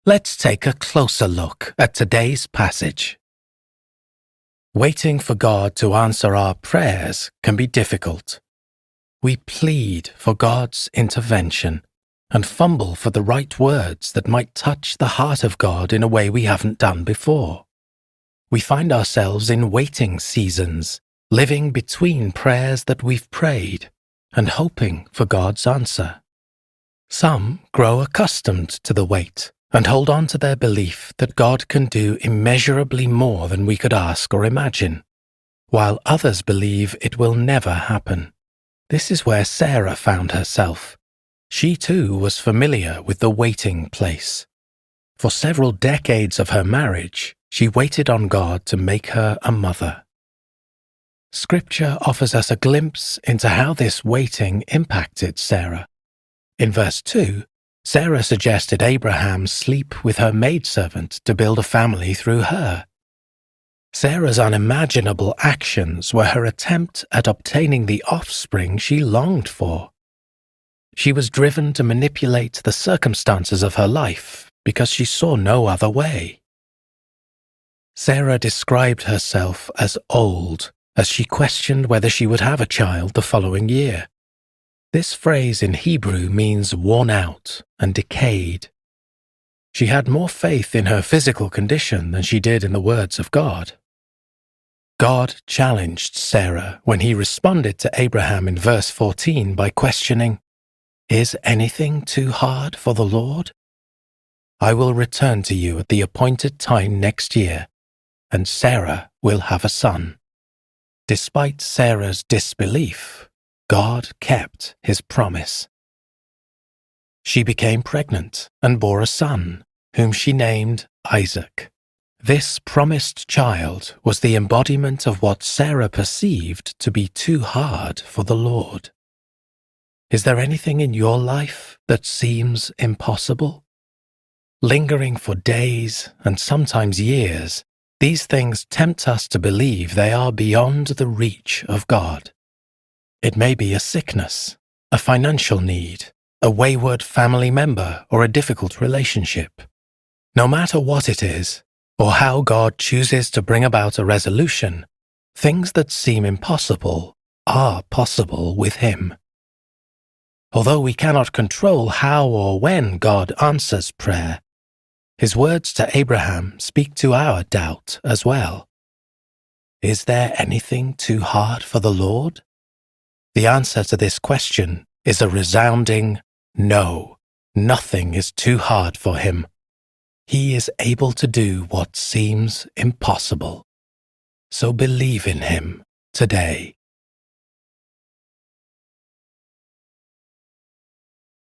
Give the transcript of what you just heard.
Let's take a closer look at today's passage. Waiting for God to answer our prayers can be difficult. We plead for God's intervention and fumble for the right words that might touch the heart of God in a way we haven't done before. We find ourselves in waiting seasons, living between prayers that we've prayed and hoping for God's answer. Some grow accustomed to the wait and hold on to their belief that God can do immeasurably more than we could ask or imagine, while others believe it will never happen. This is where Sarah found herself. She too was familiar with the waiting place. For several decades of her marriage, she waited on God to make her a mother. Scripture offers us a glimpse into how this waiting impacted Sarah. In verse 2, Sarah suggested Abraham sleep with her maidservant to build a family through her. Sarah's unimaginable actions were her attempt at obtaining the offspring she longed for. She was driven to manipulate the circumstances of her life because she saw no other way. Sarah described herself as old as she questioned whether she would have a child the following year. This phrase in Hebrew means worn out and decayed. She had more faith in her physical condition than she did in the words of God. God challenged Sarah when he responded to Abraham in verse 14 by questioning, "Is anything too hard for the Lord? I will return to you at the appointed time next year, and Sarah will have a son." Despite Sarah's disbelief, God kept his promise. She became pregnant and bore a son, whom she named Isaac. This promised child was the embodiment of what Sarah perceived to be too hard for the Lord. Is there anything in your life that seems impossible? Lingering for days and sometimes years, these things tempt us to believe they are beyond the reach of God. It may be a sickness, a financial need, a wayward family member, or a difficult relationship. No matter what it is, or how God chooses to bring about a resolution, things that seem impossible are possible with Him. Although we cannot control how or when God answers prayer, His words to Abraham speak to our doubt as well. Is there anything too hard for the Lord? The answer to this question is a resounding no. Nothing is too hard for Him. He is able to do what seems impossible. So believe in Him today.